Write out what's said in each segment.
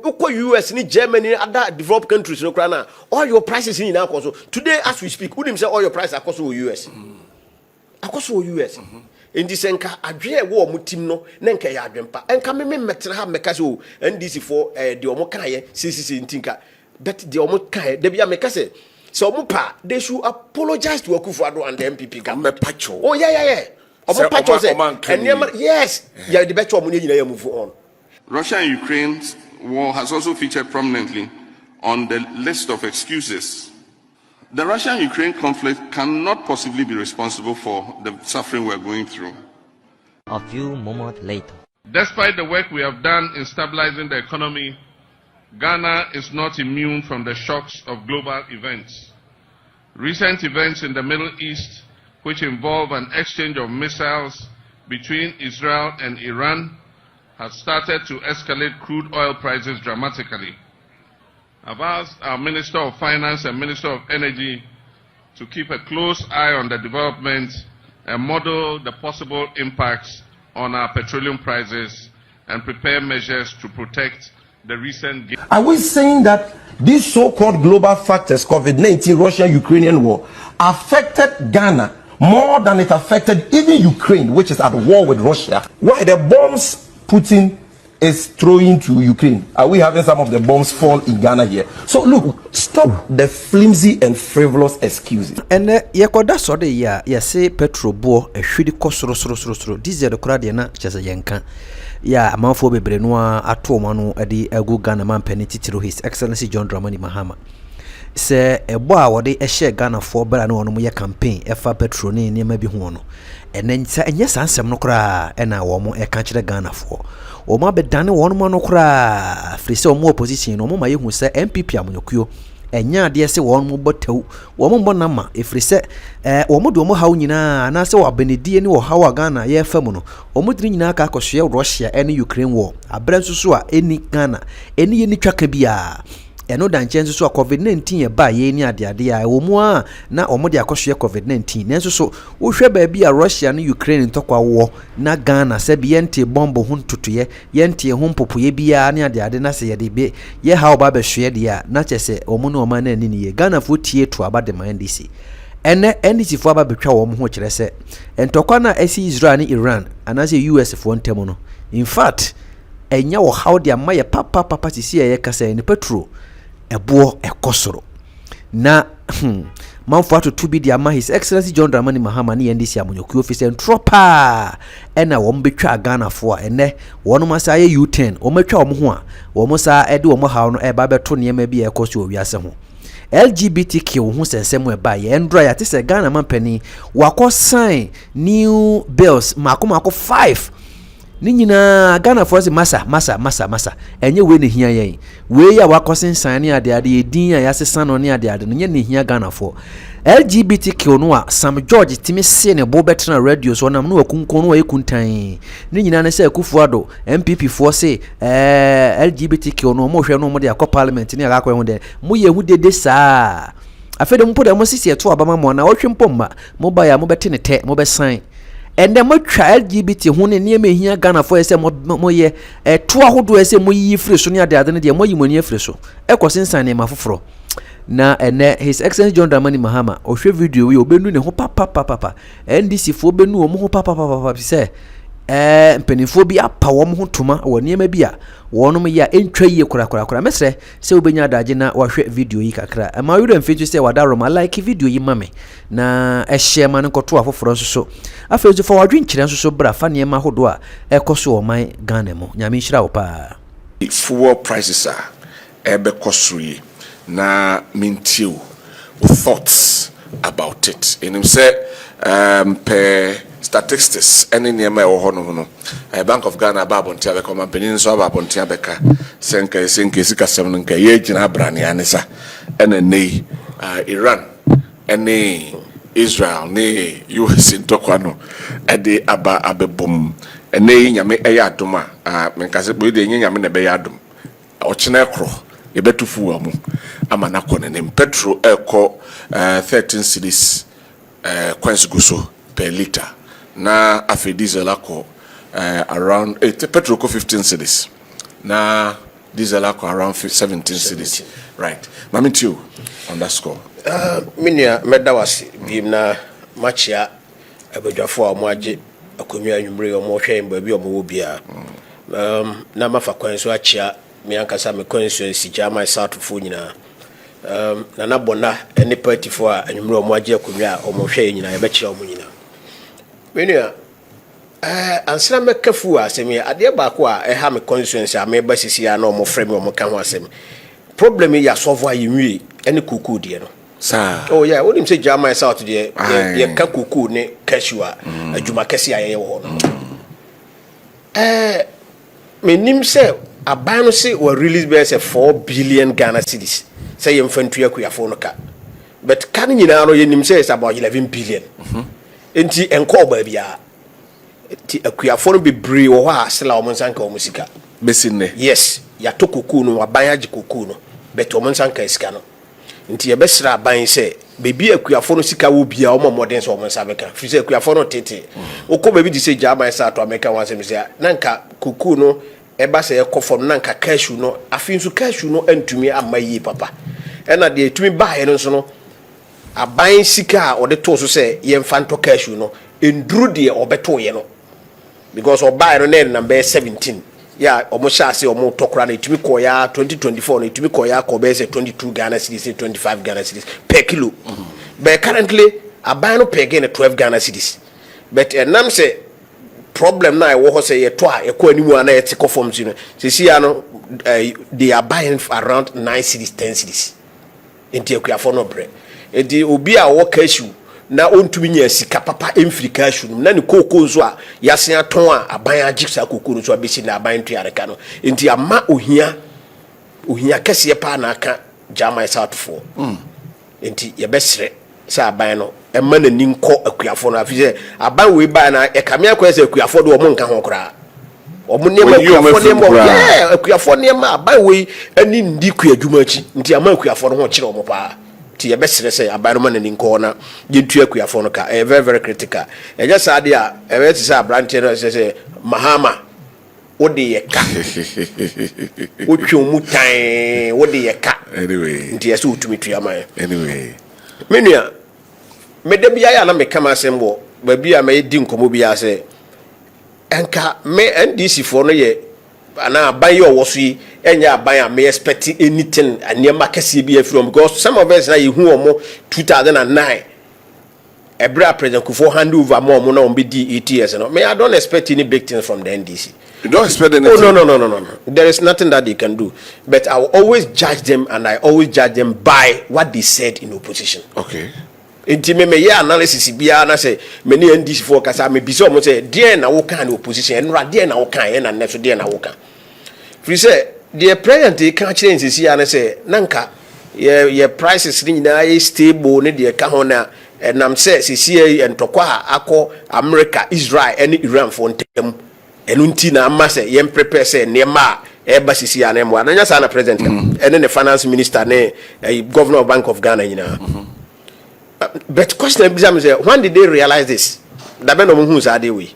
US ni Germany other developed countries no krana all your prices in now so today as we speak who say all your prices across US across US in this enka adwe wo mutim no na enka ya adwempa enka me metre ha meka so NDC for the omo kan ye CCC ntinka but the omo kan de bia meka say so omo pa they should apologize to Akufo-Addo and the MPP government pacho oh yeah omo pacho say yes yeah the better omo nyina ya move on. Russia and Ukraine's war has also featured prominently on the list of excuses. The Russia-Ukraine conflict cannot possibly be responsible for the suffering we're going through. A few moments later. Despite the work we have done in stabilizing the economy, Ghana is not immune from the shocks of global events. Recent events in the Middle East, which involve an exchange of missiles between Israel and Iran, have started to escalate crude oil prices dramatically. I've asked our Minister of Finance and Minister of Energy to keep a close eye on the development and model the possible impacts on our petroleum prices and prepare measures to protect the recent gains. Are we saying that these so-called global factors, COVID-19, Russia-Ukrainian war, affected Ghana more than it affected even Ukraine, which is at war with Russia? Why the bombs Putin is throwing to Ukraine? Are we having some of the bombs fall in Ghana here? So look, stop the flimsy and frivolous excuses. And yakoda so de ya say petrol Buor e hwedi kosoro diesel de kura de na chese yenka ya amanfo bebre no ato ma no de agu Ghana man pani titiro His Excellency John Dramani Mahama se ebo a wode e share Ghana for bra na wono ye campaign e fa petrol ne nema bi ho no enensa enye sansem no kura e na wo mo e ka kire Ghana for o ma be dane wono mo no kura free se o mo opposition no mo ma ye hu se MPP amonyokuo enya de se wono mo botew wo mo na ma e free se wo mo do mo hawo nyina na se wo benedie ni wo hawo Ghana ye fam no o mo diri nyina ka akohwe Russia and Ukraine war abran susu a eni Ghana eni ye ni twaka bia eno dan chenso so COVID-19 ye ba ye ni ade a wo mu a na omo de akohwe COVID-19 nenso so wo hwe ba bia Russia and Ukraine ntokwa wo na Ghana se bi yente bombo hun tutuye yente hun popoye bia ni ade na se ye de be ye ha oba ba hwe de a na chese omo no ma na ni ye Ghana fo tie to abade ma NDC ene NDC fo aba betwa wo ho kire se entokwa na esi Israel ni Iran anase US fo ntemo no in fact enya wo how de amaye papa sisi ye kasa ni petrol ebo ekosoro na manfo to bi dia ma His Excellency John Dramani Mahama ni NDC amonyoku officer ntropa ena wo mbetwa Ghana fo a ene wono masa ye U10 wo metwa wo ho a wo mosa ede wo hawo no e ba beto ne ma bi ekoso owiase ho LGBTQ ho sensem e ba ye ndro ya tese Ghana mampani wako sign new bills mako 5 ni nyina Ghana for say masa enye we ne hia yen we ya wakosensan ne ade edin ya yasesa no ne ade no nye ne hia Ghana for LGBTQ no a Sam George timi se ne bo betra radio so nam no wakunkon no ekuntan ni nyina ne se Akufo-Addo MPP for say LGBTQ no mo hwe no mo de akọ parliament ne akọ ho de mo ye hu dede saa afede mo poda mo sisi eto abama mo na ohwe mpomma mo ba ya mo bete ne te mo be sign and then mo twa LGBT ho ne ne hia Ghana for ese mo ye to ahodo ese mo yi free so ne ade ne de mo yi mo ni free so ekosensan ne mafoforo na ene His Excellency John Dramani Mahama ohwe video we obenu ne ho papa NDC fo obenu o mo ho papa se mpenifo bi apa wo mo ho toma wo ne ma bi a wono mo ya entwa yie kura mesre se obenya daje na wahwe video yi kakra ma yuro mfetu se wadaro ma like video yi mame na share man nkoto afoforo so afezu fo wadwen kire so bra fa ne ma hodo a ekoso o man Ghana mo nyame nhira wo pa fuel prices are ebe kosuri na mintiu thoughts about it in him say per statistics any near my no Bank of Ghana babontia be come penin so babontia beka senke sika 7 nka ye gina brane anisa ene Iran ene Israel ne US ntokwano ede aba abebom ene nyame eya adoma menkase boy de nyame ne be ya adom ochina ekro ebetufu amu ama nakone ne petrol eko 13 cedis kwansu guso per liter na afi diesel ako around petrol ko 15 cedis na diesel around 17 cities. Right. Mami too on that score. Minia medawasi bimna machia abadwafo a Moagye akomia nwumre o mo hwe mba bi o mo bia na mafa kwanso achia me ankasa me constituency jama south fo nyina na bona any party for nwumre o Moagye akomia o mo hwe nyina ye be kira o mo nyina minia ansra mekafu asemi ade ba ko a ha me constituency a me ba sisi ya na o mo frame o mo ka ho asemi problem ya solve ayi nwie any kuku de no. Sir. Oh yeah, what him say Jama is out there. Ye kakuku ne kashua adwuma kese aye wo no. Menim say aban no say we release be say 4 billion Ghana cedis. Say ye mfantu akuyafo no ka. But kan nyina no ye nim say it's about 11 billion. Enti enko ba bia. Ti akuyafo no bebre wo ha sela o monsanka o musika. Besine. Yes, ya to kuku no aban agi kuku no. But o monsanka isika no. Nti yebesra aban se bebi akuafo no sika wo bia o modern so o mensa beka fi se akuafo no tete ukọ bebi di se Jama sa to America wan se me se nanka kuku no eba se ekofom nanka cashew no afinsu cashew no antumi amayi papa ena de etumi ba he no so no aban sika o de to so se ye mfanto cashew no enduru de obeto ye no because oba no na number 17 ya omo shase omo tokra na itumi koya 2024 na itumi koya ko be say 22 Ghana cedis 25 Ghana cedis per kilo. But currently aban no per gain 12 Ghana cedis. But nam say problem na wo ho say ye to a ye ko animu ana ye tiko form you know. See no they are buying around 9 cedis 10 cedis. Enti akuafo no bre. Enti obi a wo cashew na ontumi nya sika papa emfrika hwunu na ne koko nso a yase aton a aban agiksa koko nso abesi na aban tuareka no enti ama ohia kese pa na aka Jama South for enti ye besre sa aban no ema na ninko akuafo no afise aban we ba na e kamia kwa se akuafo do omo nka ho kra omo ne ma akuafo ne ma aban we ani ndi ku adwuma chi enti ama akuafo no ho kire omo pa ti ye besere say abanoma na ninko na yentu akuafo no ka very very critical e just ade a e be say branche no say mahama wode ye ka wotwe mutan wode ye ka anyway nti yeso utumi tuama anyway menua mede bia ya na me kama sembo ba bia me di nkomo bia say enka me NDC for no ye ana aban yo woso yi enya aban a me expect anything aniema kase bi afrom because some of us na ye hu omo 2009 ebra president Kufuor hand over mo na be di 8 years no me I don't expect any big things from the NDC. You don't expect anything? Oh no. There is nothing that they can do, but I will always judge them, and I always judge them by what they said in opposition. Okay. Inti me ye analysis bia na say many NDC for kasa me biso mo say dey na wo kan opposition enra dey na wo kan ye na neso dey na wo kan free say the president e kan kire nsisi ya na say nanka ye prices ni na ye stable ne dey ka ho na enam say sisi entokwa akọ America Israel and Iran for ntem enunti na ama say ye prepare say nema eba sisi ya na mo na nya sa na president ene ne finance minister ne governor of Bank of Ghana nyina. But question is, when did they realize this? That ben who's are they we?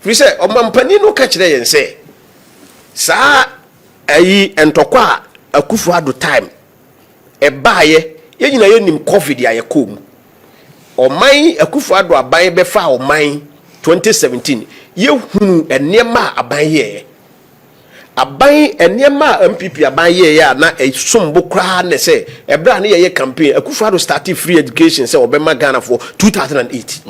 We say, "O mampani no catch there and say, sa ayi entokwa akufu ado time e baaye ye nyina ye nim COVID ya yekom. O man akufu ado aban be fa o man 2017 ye hunu enema aban ye aban enema MPP aban ye ya na esombo kra na say ebra na ye campaign Akufo-Addo started free education say obema Ghana for 2008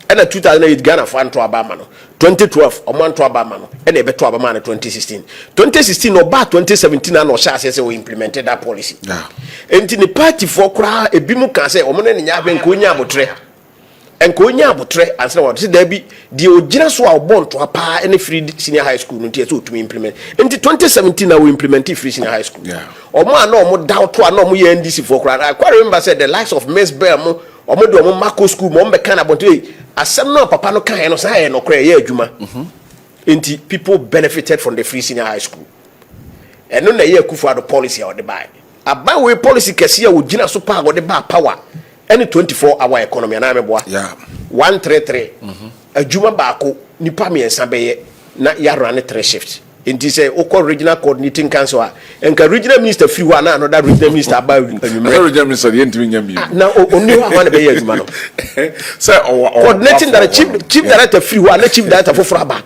and 2008 Ghana for anto abama no 2012 omanto abama no and ebeto abama na 2016 oba 2017 na no sha say we implemented that policy enti the party for kra ebimu kan say omo na nya ben ko nya abotre enko nya abotre answer what say there be the ogina so a born to apa any free senior high school no so to implement in 2017 now we implement free senior high school omo ana omo doubt to ana omo ye NDC for kra I quite remember said the likes of Miss Bell mo omo do omo Marco school mo be kan about asem no papa no kan no say no kra ye adwuma enti people benefited from the free senior high school eno na ye Akufo-Addo policy or the buy aban we policy kese ya ogina so pa go the buy power any 24-hour economy na meboa 133 adwuma baako nipa me ensa beye na ya run 3 shift Nti say oko regional coordinating council enka regional minister free one another regional minister about regional minister the ntimi nya mi na oni wa na be adwuma no say coordinating that chief director free one na chief director for fraba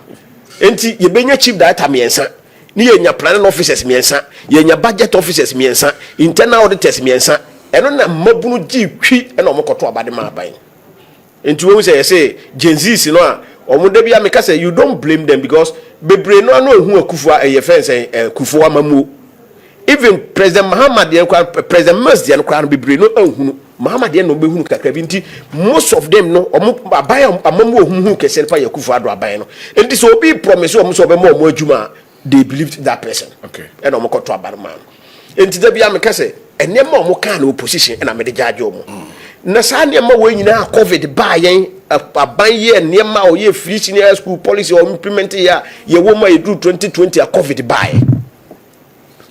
enti ye benya chief director miensa ni ye nya planning officers miensa ye nya budget officers miensa internal auditors miensa eno na mabunu gi twi na omokoto abade ma aban enti wo say genzis no a omude bia make say you don't blame them because bebre no hu akufua e fence akufua mamu even president Muhammad president Masdi no kwa bebre no ahunu Muhammad no behunu kakra bi nti most of them no aban amamu ohunu kese pa yakufua do aban no enti so obi promise o so be mo adwuma they believed that person okay and omokoto aban man enti da bia make say enema omo kan na opposition na me de judge omo na sa enema we nyina covid ba yen aban ye enema o ye free senior school policy or implement ya ye wo ma edu 2020 a covid ba yen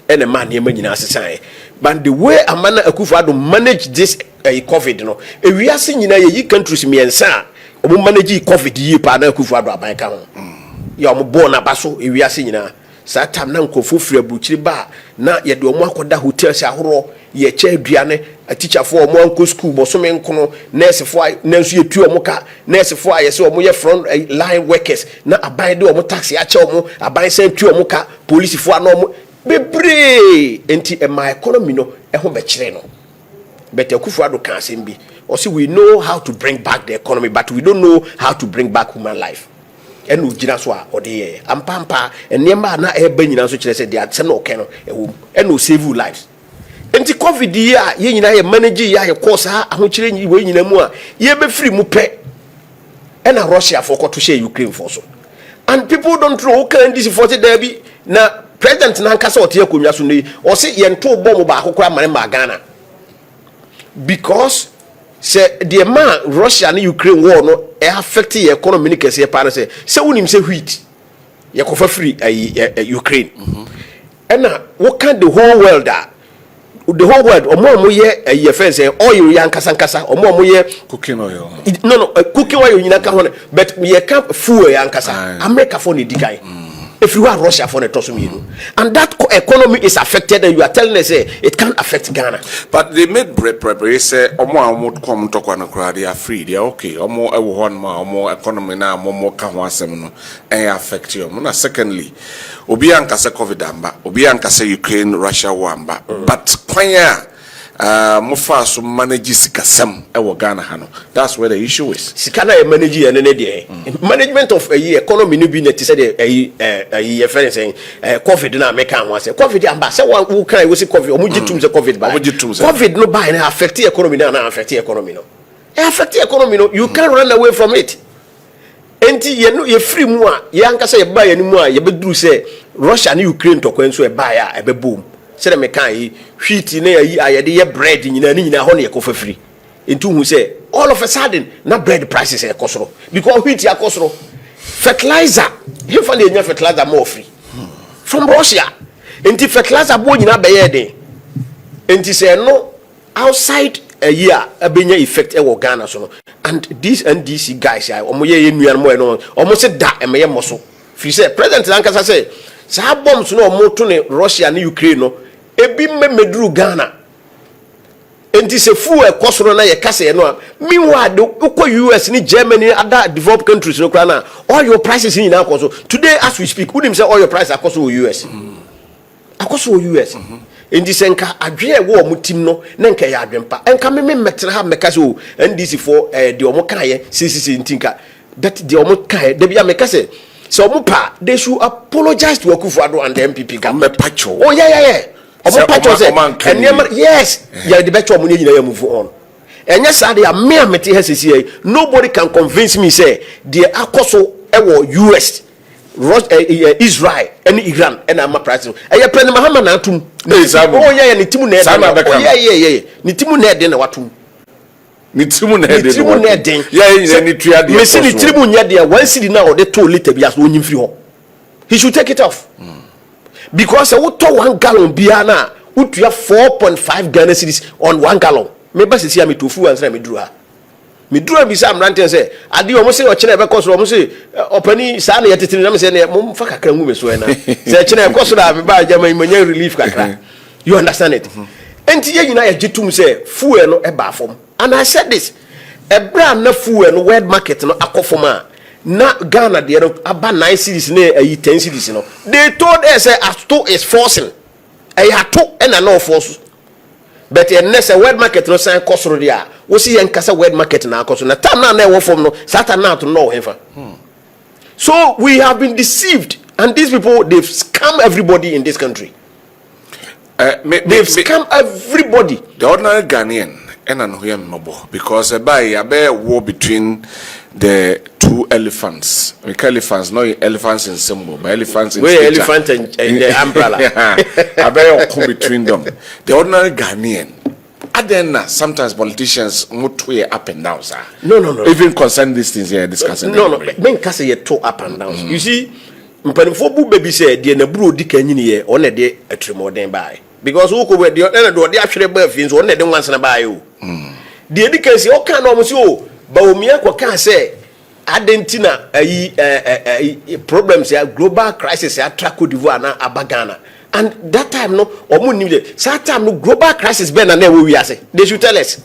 enema enema nyina asesan but the way amana Akufo-Addo manage this covid no ewiase nyina ye yi countries miensa omo manage covid yi pa na Akufo-Addo aban ka ho ya omo Buor na baso ewiase nyina sa tam na nkofo firi abuchiri ba na ye de omo akoda hotels ahoro ye che aduane a teacher for omo anko school bosome nkono nurse for nanso ye tu omo ka nurse for ye se omo ye front line workers na aban de omo taxi a che omo aban se tu omo ka police for na omo bebre enti my economy no e ho be kire no but Akufo-Addo kan sembi or say we know how to bring back the economy but we don't know how to bring back human life enu gina so a ode ampampa enema na eba nyina so kire se dia se na oken no enu save lives enti covid ya ye nyina ye manage ya ye course ha ahokyere nyi we nyina mu a ye be free mu pe ena Russia for to share Ukraine for so and people don't know can this 40 there be na president na nkasa ote akonwa so no o se ye nto bom ba akokora mane ma Ghana because say the man Russia and Ukraine war no e affect the economy ni kese pa na say wonim say wheat ye kofa free Ukraine and what can the whole world omo ye fence oil ya nkasa omo ye cooking oil no cooking oil nyina ka ho but ye ka fuel ya nkasa America for the digai if you are Russia for the tosumi and that economy is affected and you are telling us it can't affect Ghana but they made preparation say omo come to kwa na they are free they are okay omo ewo hon ma omo economy na omo ka ho asem no affect you na secondly obi anka say covid amba obi anka say Ukraine Russia war amba but kwanya mofa so manage sikasem ewo Ghana ha no that's where the issue is sikana e manage ye ne dey management of economy no be net say the friend saying covid na make am say covid amba say who can we say covid omo gitum say covid ba covid no buy na affect the economy na affect the economy no e affect the economy no you can't run away from it enti ye no ye free mu a ye anka say ye buy ye mu a ye be duru say Russia and Ukraine to kwenso e buy a e be boom say me kan yi wheat na yi ayede ye bread nyina ho na ye kofa free enti hu say all of a sudden na bread prices e kosoro because wheat ya kosoro fertilizer you find the fertilizer more free from Russia enti fertilizer bo nyina be ye den enti say no outside a year abenya effect e wo Ghana so no and these NDC guys omo ye nuan mo no omo se da e me mo so free say president Lankasa say sa bombs no omo to ne Russia and Ukraine no ebi meduru Ghana enti se fu e kosoro na ye kase no meanwhile uko US ni Germany other developed countries no kra na all your prices in na koso today as we speak who say all your prices akoso US akoso US enti senka adwe wo omutim no na nka ya adwempa enka me metre ha meka so NDC for the omo kan ye sisi ntinka that the omo kan de bia meka se so omo they should apologize to Akufo-Addo and the MPP government pacho oh yeah omo pacho say yes yeah the better omo nyina ya move on enya sa de me amete ha sisi nobody can convince me say the akoso ewo US Israel and Iran and I'm a president. I have President Muhammad Natum. Oh, yeah, and Timu Ned. Yeah. Nitimu Ned in a watum. Nitimu Ned. Yeah, Missing the Tribu Nadia, one city now, they told little Bias winning free home. He should take it off. Because I would talk 1 gallon Biana, would you have 4.5 Ghana cities on 1 gallon? Maybe I see me to fool and say me drew her. me do am bisa am ranten say ade o mo say o kire be koso o mo say opani sa na yetetini na me say na mo fa kakra ngu me so na say kire koso da me ba jama imanya relief kakra you understand it enti ye nyina ye gitum say fuel no e ba fom and I said this ebra na fuel no world market no akofom a na Ghana de no aba 9 cities na 10 cities no they told us say Addo is forcing Addo and no force but unless a world market no sign cost ro dia we see enkasa world market na cost na time na wo form no satan na to know hefa so we have been deceived and these people they've scammed everybody in this country they've scammed everybody the ordinary Ghanaian and an huyam because by a bear war between the two elephants. We call elephants, not elephants in symbol, but elephants in stature. Elephant and the umbrella. A bear come between them. The ordinary Ghanaian. And then sometimes politicians move up and down, sir. No. Even concern these things here discussing. No. Men kase ye two up and down. You see, mpanifo baby say the na bro di kanyini ye on e de atrimoden by. Because who go the na do dey ahwere ba fins on e de wansa na ba o. The education o kan no mo si o ba omia kwa kan say adentina problems ya global crisis ya track Cote d'Ivoire na abagana and that time no omo nim de that time no global crisis be na we wi ase they should tell us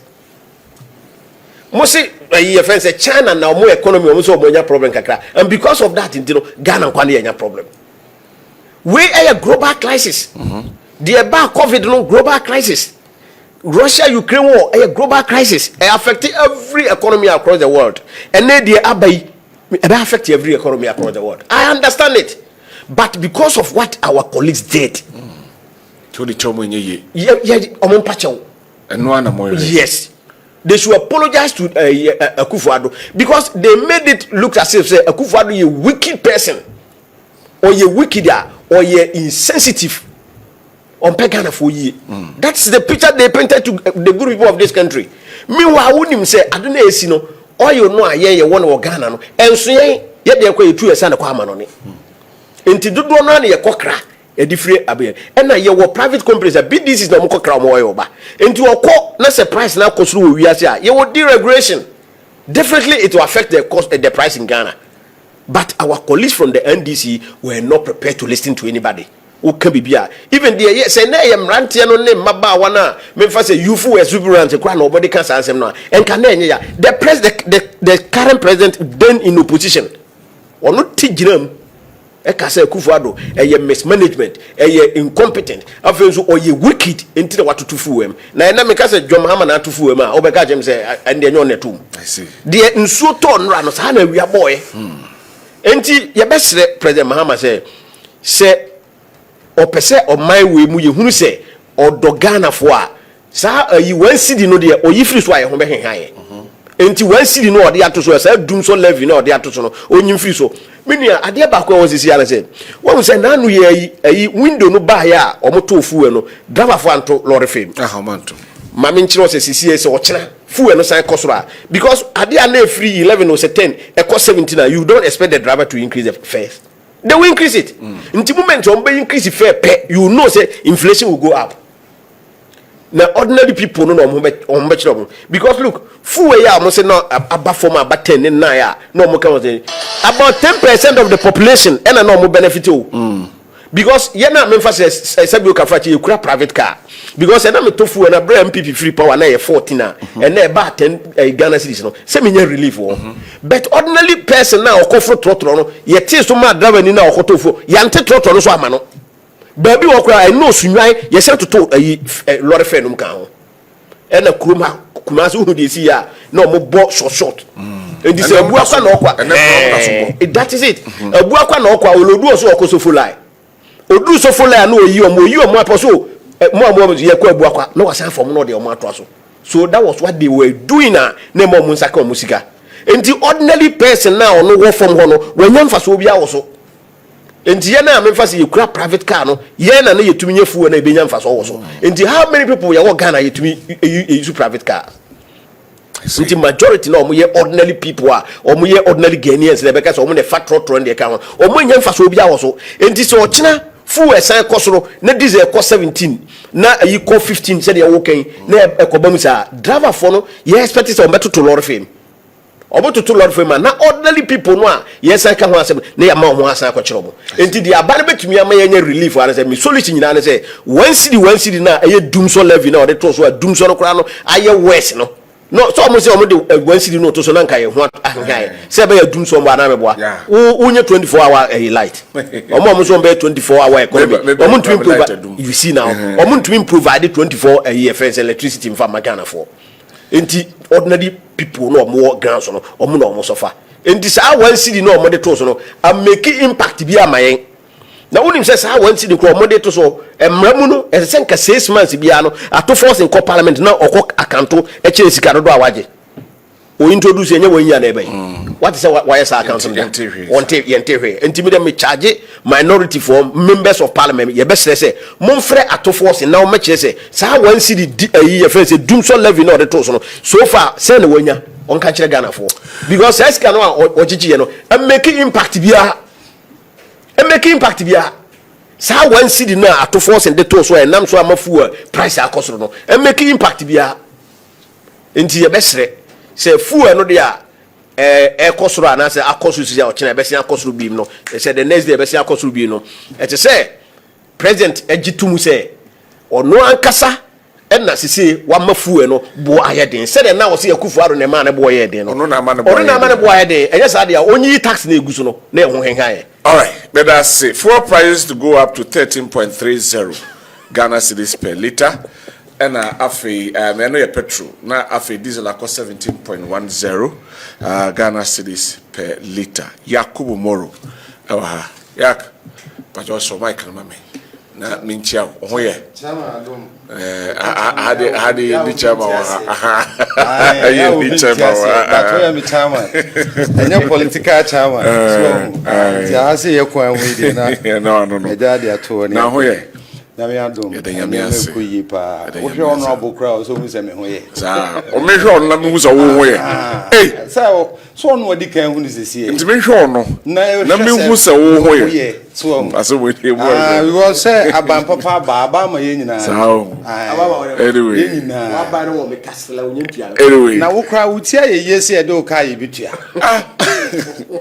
mo say your friend say China na omo economy omo so omo problem kakra and because of that you know Ghana kwa na problem we a global crisis the about COVID no global crisis Russia-Ukraine war, a global crisis, affecting every economy across the world. And then the Abai, it affects every economy across the world. I understand it. But because of what our colleagues did, yes, they should apologize to Akufo-Addo because they made it look as if say Akufo-Addo is a wicked person, or you wicked, or you insensitive. On Pegana for ye. That's the picture they painted to the good people of this country. Meanwhile, wouldn't say, I don't know, you know, or you know, I one or Ghana, and so yet they're quite 2 years and a quaman on it. Into do not a cockra, a different abbey. And now your private companies, a bit this is no more crown over. Into a court, not surprise now, because we are here. You will deregulation. Definitely, it will affect the cost and the price in Ghana. But our colleagues from the NDC were not prepared to listen to anybody. Can be even the say na am rantia no name maba wana me fa say youthful exuberant kwa nobody can answer no and can ya the current president then in opposition or not tiginam e ka say Akufo-Addo mismanagement incompetent afenso or ye wicked enti what to fu em na me ka say John Mahama na to fu em a obeka jem say and the nyon netum I see the nso to nra no sa na wi boy enti ye besre president Mahama say or pese or my way mu ye hunu se or dogana fo a sa yi wan sidi no de o yifiri so aye ho be henhan enti wan sidi no o de ato so sa dum so levy no o de ato so no onyim firi so menia ade ba ko won sisi ala se won se nanu ye yi window no ba ya o mo to fuwe no driver fo anto lorry fame aha manto mama nchiro se sisi se o kira fuwe no sai kosora because ade na free 11 or 10 e ko 17 you don't expect the driver to increase the fares. They will increase it. In the moment when they increase the fare pay, you know say inflation will go up. Now ordinary people no on much trouble because look, full ya must say no about 4 about 10 and 9 ya no more come say about 10% of the population and no more benefit you. Because you na me say you can fight you private car because na me to full na bring MPP free power na 14 na and na about 10 Ghana cedis no say me relief but ordinary person na okofo trotro no ye tie so ma driver ni na okotofo yante trotro no so ama no baby wo kra I know sunwan ye say to lorry fare no kan ho e na kuma so hu de si ya na mo bo short and this abu akwa na okwa that is it abu akwa na okwa olodu so okosofo lie odu so follow na oyi omo aposo mo ye kwa abu akwa na wasan form no de omo ato so that was what they were doing na mo nsaka omo sika enti ordinary person now no wo form ho no wanya mfa so obi awo so enti ye na amfa se ye kura private car no ye na yetumi nyefu na ebenya mfa so wo so enti how many people ye wo Ghana yetumi use private car enti majority na omo ye ordinary people omo ye ordinary Ghanaians na beka so omo ne fat trotro and ka omo nya mfa so obi awo so enti so china full esan kosoro na diesel cost 17 na yi ko 15 said you wokan na ekoba mu sa driver for no you expect it on better to lorry fame obo to Lord Freeman na ordinary people no a yes I can ho asem na ya ma ho asan akɔkyerɛ mo enti dia ba ne betumi ama yenya relief ara say me solution nyina ne say one city na eye doom so levy na ɔde to so a doom so no kra no aye worse no so almost say omo de one city no to so na nka ye ho ahangan say be ya doom so mba na me boa unye 24 hour light omo so be 24 hour economy omo ntumi provide you see now omo ntumi provide 24 years electricity in Ghana for enti ordinary people no more grounds no omo no suffer enti sa one city no omo de to so no am make impact bi amayen na wonim say sa one city ko omo de to so emramu no e se nka 6 months bia no ato force in parliament na okọ akanto e kire sika dodo awaje o introduce enye wanya na ebe what is why is account yente enti me dem charge minority for members of parliament ye be say monfre ato force na o make say sa one city ye friend say doom so levy na to so far say na wanya on ka kire Ghana for because say sika no o chichi no e make impact bia sa one city na ato force de to so e nam so amafu price akosoro no e make impact bia enti ye be sere say fuel no dia ekosoro ana say akoso sisi a ochina be se akosoro bim no say the next day be se akosoro bim no e te say president agitumu say ono ankasa na sisi wa mafuel no bo ayeden say na wo say akufu aro ne ma na bo ayeden no ono na ma ne bo ayeden enye sa dia onyi tax na eguso no na ehun henhan. All right, let us see. Fuel prices to go up to 13.30 Ghana cedis per liter. And afi I know your petrol. Now afi diesel cost 17.10 Ghana cedis per liter. Yakubu Moro. Yak. But also my mame. Na minchia. Oh yeah. Chama Addo. Hadi the chama. Yeah, the chama. That's why I'm chama. And your political chama. So, I see you kwa mwidi na. No. Ejadi atuoni. Na ho yeah. Nyame adom. Nyame ase. Ku yi pa. Wo hwe honorable crowd so hu se me ho ye. Sa, o me hwe on na me hu so wo ho ye. Eh, sa so no odi kan hu ni sesi. Nti me hwe on no. Na me hu se wo ho ye. So, aso we dey we will say aban papa ba ma ye nyina. Sa. Anyway. Ye nyina. Wa ba no wo me kasela onyempia. Anyway. Na wo kra wo tia ye yesi e de o ka ye bitua.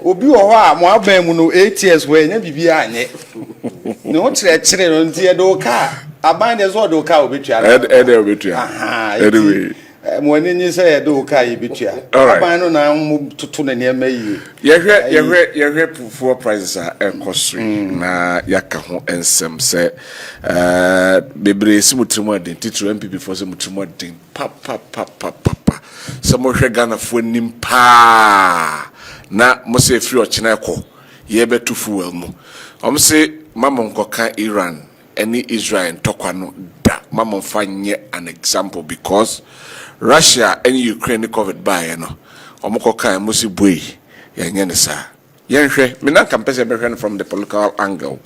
Obi wo ho a mo aban mu no 8 years we nya bibia anye. No kire no nti e do ka aban de zo do ka obetua. Ede obetua. Anyway. Mo ani say e do ka ye bitua. Aban no na mu tutu na ne ma yi. Ye hwe fuel prices are costly na yaka ho ensem say bebre simutrimu adin titru MPP for simutrimu adin pa so mo hwe Ghana fo nim pa na mo se free ochina ekọ ye betu fuel mu om se mamon koka Iran any Israel tokwa no da mamon fanye an example because Russia and Ukraine COVID by no omokoka mo si boy yenye ne sa yenhwe me na campese be hwe from the political angle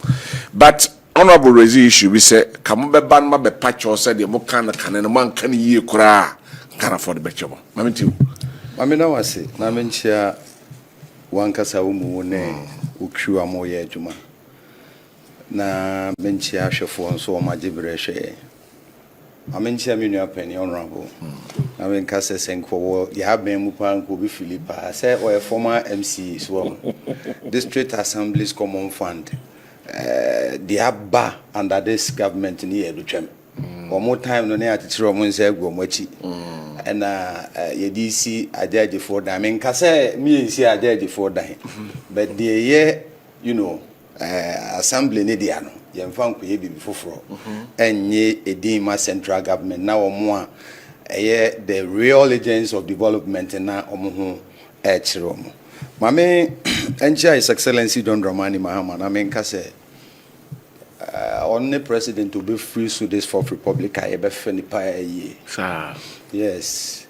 but honorable raise issue we say kam be ban ma be patch or say the mo kan no man kan yie kura kan afford be chebo mamenti mame na wase na menchia wankasa wo mu ne ukwu amoye adwuma na menchia hwefo nso o majibre hwe amenchia me nua pani honorable na men kase senko ya ben mu pa nko bi Philippa say o former MC so district assemblies common fund the abba under this government ni edutwem one more time no na atitire mo nse agwo machi and NDC ajaji for dan men kase me nsi ajaji for dan but the year you know assembly ni dia no yemfa nko ye bibi foforo enye edima central government na omo a the real agents of development na omo ho kire omo mame encha His Excellency John Dramani Mahama na men kase on the president to be free to this Fourth Republic I be feni pa ye sir yes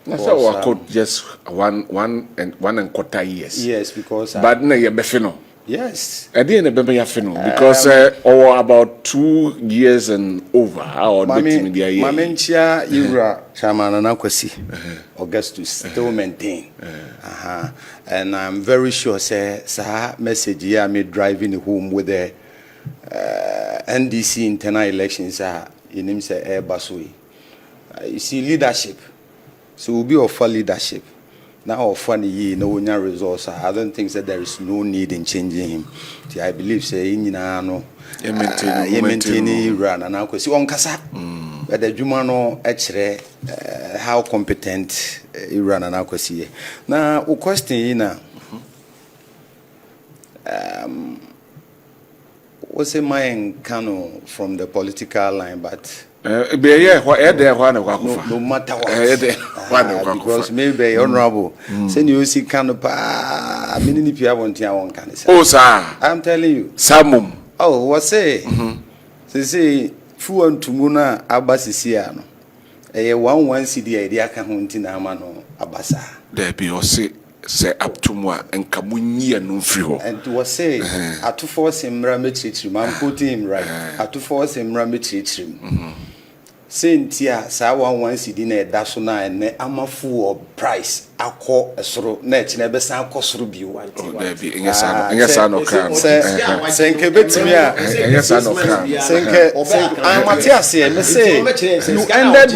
so I could just one and quarter years yes because but na ye be feno yes I didn't be ya feno because or about 2 years and over how the team there year mamenchia Ira chairman na kwasi Augustus still maintain and I'm very sure say message here me driving home with the NDC internal elections in him say basui you see leadership so will be of leadership now funny no results. I don't think that there is no need in changing him. I believe say in no maintain run and now see on kasa but the Jumano actually how competent Iran and now see now question what's a mind cano from the political line but no matter what because maybe honorable send you see canopy many people can say oh sir I'm telling you samum oh what say say fu antumuna abasisia no 1 cedi idea ka hontina ama no abasa there be o say up to moi and kamunyi no free ho and was say to force him rametri man put him right to force him rametri Sentia sa 1 cedi na eda so na ene amafu of price akọ esoro na echi na be san akosoro bi wanti there be nyesa no kan senke betimi a nyesa no kan senke amatiase me say you ended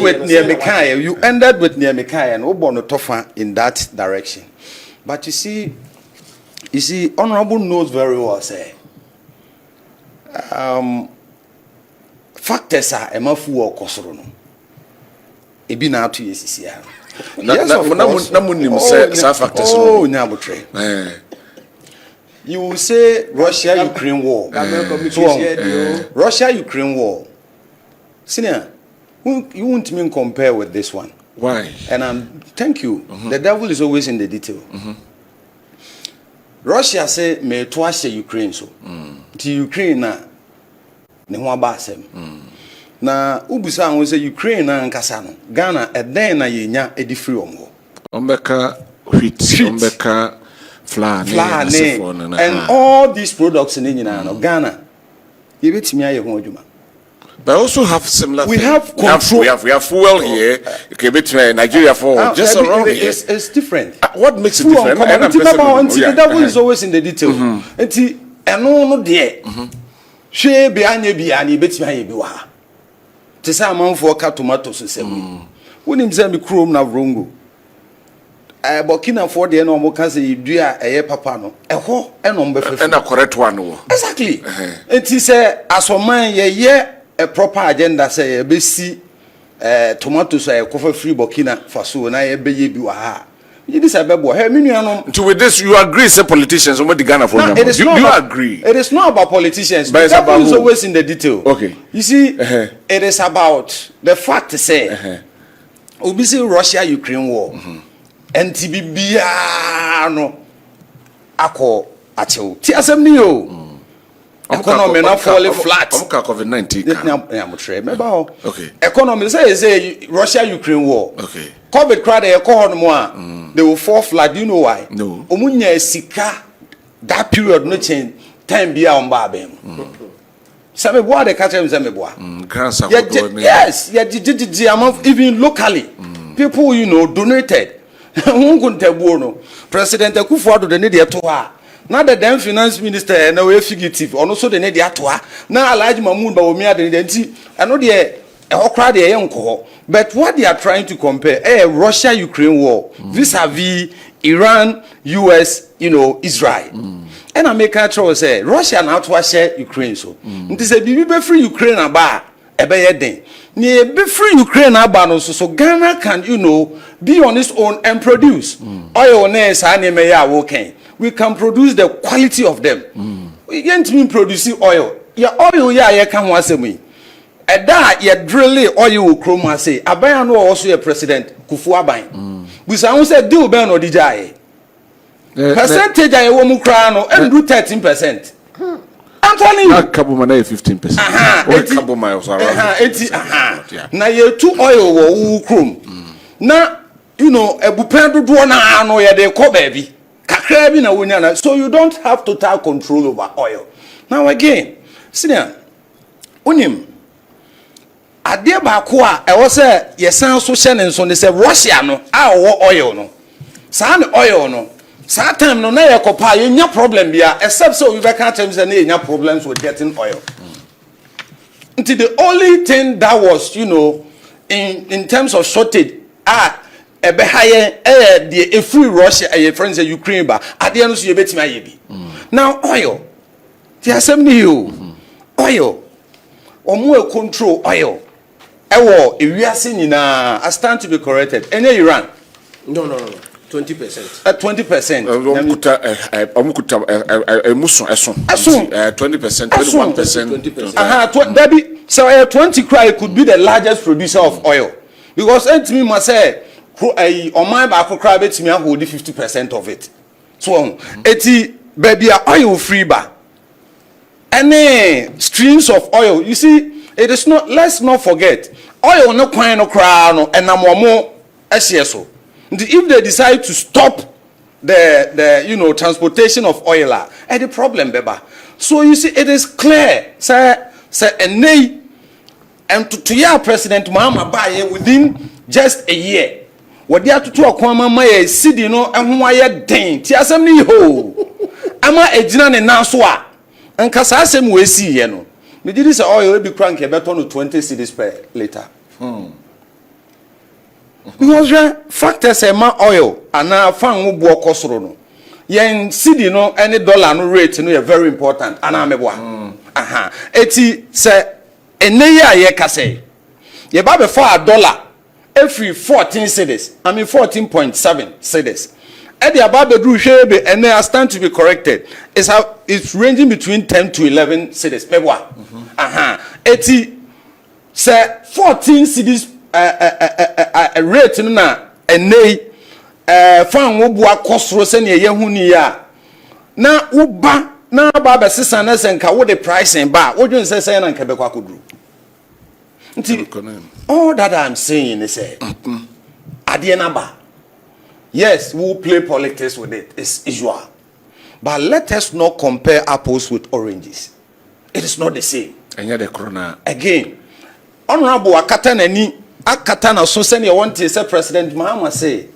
with Niamekaya and obono tofa in that direction. But you see, Honorable knows very well, say, factors are emafu or kosorono. Ebi na atu yesisi ya. Yes, of course. Say factors. Oh, nyabutre. You will say Russia-Ukraine war. Russia-Ukraine war. Senior, you won't mean compare with this one. Why? And thank you. The devil is always in the detail. Russia say me twice Ukraine so. The Ukraine na ne ho abasem. Na ubusa won say Ukraine na nkasa no. Ghana eden na yenya edi free omho. Ombeka wheat, ombeka flour, and all these products in Nyina no Ghana. Yebetimi aye ho adwuma. But also have similar. We have control. We have fuel here. Okay, between Nigeria for just around here. It's different. What makes it different? The devil is always in the detail. And no there. She be anye bi ani betimi aye bi wa. Te say amanfo ka tomatoes nsem. Wonim say me krom na wrongo. Burkina for the no mo kan say dua eye papa no. Eho enom be fefu. Na correct one wo. Exactly. It is asoman ye a proper agenda say be see tomatoes are cover free Burkina Faso na ye be ye bi wa ha. You this abebo he me nuanom. To with this you agree say politicians what the Ghana for you agree. It is not about politicians. But it's about who is always in the detail. Okay. You see it is about the fact to say we see Russia Ukraine war. And tibibia no ako achew. Ti asem ni o. Economy na fall flat. COVID-19. Okay. Economy say Russia Ukraine war. Okay. COVID crowd e ko hono a they will fall flat. Do you know why? No. Omunya sika that period no change time bia on ba bem. Some boy dey catch them some boy. Yes, even locally people donated. President Akufo-Addo the need to ha. Now the then finance minister na we fugitive ono so the need to ha. Now Alhaji Mahmoud Bawumia the nti eno de okra de yenko. But what they are trying to compare Russia Ukraine war vis-a-vis Iran, US, Israel. And America try say Russia now to share Ukraine so. Nti say bibi be free Ukraine aba ebe ye den. Ni be free Ukraine aba no so Ghana can be on its own and produce oil we can produce the quality of them. We can't mean producing oil. Your oil ya can once a me. And that ya drill oil will chroma say Abaya no also a president Kufuabai. We say do ben or DJ percentage I won't crown and do 13%. I'm telling you. Kabumana 15%. Now you two oil wo chrome. Now ebupendo do na ano ye de ko baby. Kakra bi na wonya na so you don't have total control over oil. Now again, senior unim ade ba ko a e wo se yesan so hye ne so ne se Russia no a wo oil no. Sa ne oil no. Sa time no na ye kopa ye nya problem bia except so we be can tell say na ye nya problems with getting oil. Until the only thing that was in terms of shortage ebe haye the free Russia friends Ukraine ba ade no so ye betimi aye bi now oil the assembly you oil omo e control oil ewo ewiase nyina I stand to be corrected any Iran no 20%. 20%. Omukuta emuso eson. 20%, 21%. Debbie, so 20 cry could be the largest producer of oil. Because me must say on my back cry bet me hold 50% of it. So baby oil free bar. Any streams of oil, you see, it is not, let's not forget, oil no coin no crown and more SCSO. If they decide to stop the transportation of oil, the problem beba. So you see, it is clear, say and to your President Mahama Baye within just a year. What they have to talk my city no and who I dang Tiasami ho. Ama ejina ne naswa and kasasem we see yeno. Me did this oil be crank better no 20 cedis per liter. Because factors ma oil and now fan wo bo kosoro no yen cedi no any dollar no rate no very important and ameboa eti say ene ya ye ka say ye ba be for $1 every 14 cedis 14.7 cedis e dey about bedru hwe be ene I stand to be corrected is how it's ranging between 10 to 11 cedis meboa eti say 14 cedis rate na enei fan wo bua kosoro se ne yehuni ya na uba na ba be sesa na senka wo the pricing ba wo dwen se na nka be kwa koduru nti all that I'm saying is ade na ba yes we will play politics with it, it's usual, but let us not compare apples with oranges. It is not the same. Enya de corona again honorable akata nani akata na so send you want to say President Mahama say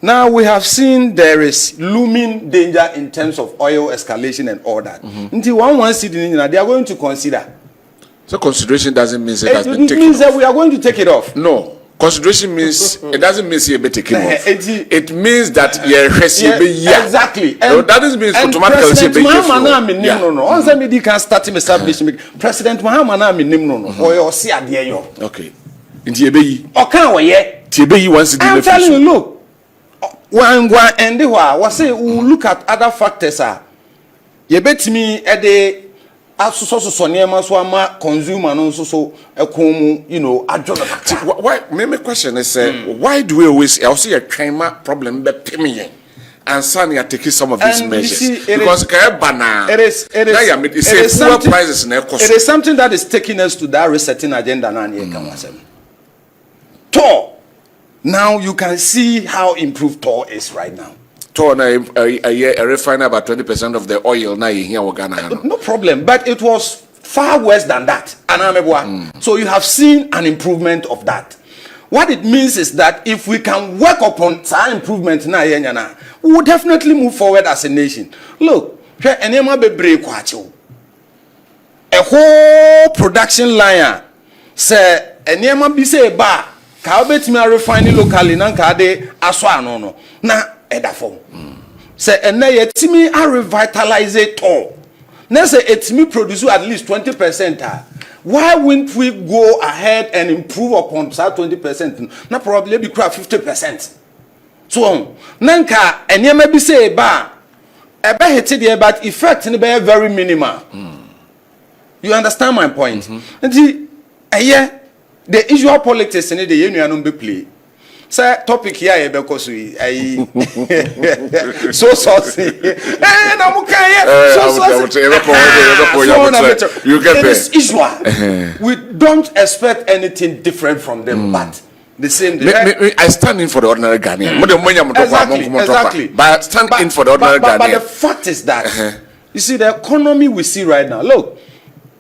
now we have seen there is looming danger in terms of oil escalation and all that. Until one city they are going to consider. So consideration doesn't mean it has been taken. It means that we are going to take it off. No. Consideration means it doesn't mean you be taken off. It means that exactly. And that doesn't mean automatically President Mahama na me nim no no. Once me can start him establishment. President Mahama na me nim no no. Oyo si ade yo. Okay. Nti ebeyi. Okan wo ye. Ti ebeyi once the I'm telling you, look. When and we say we look at other factors ye betimi e de so near so ama consumer no so ekomu adjo. Why my question is why do we always also a trauma problem be pemiyen and suddenly are taking some of these measures because it is something that is taking us to that resetting agenda now you can see how improved TOR is right now. TOR a refiner about 20% of the oil now here Ghana. No problem, but it was far worse than that. So you have seen an improvement of that. What it means is that if we can work upon that improvement now, we will definitely move forward as a nation. Look, a whole production line say enema be say ba ka obetimi refining locally na nka de aso ano no na edafom say ene yetimi revitalize TOR na say etimi produce at least 20%. Why wouldn't we go ahead and improve upon that 20%? Na probably be 50%. So nanka enema be say ba ebe hit there, but effect ni be very minimal. You understand my point? The usual politics in the union be play. Say topic here because we so saucy. You get it. Usual. We don't expect anything different from them, but the same. I stand in for the ordinary Ghanaian. Exactly. But stand in for the ordinary Ghanaian. But the fact is that you see the economy we see right now. Look.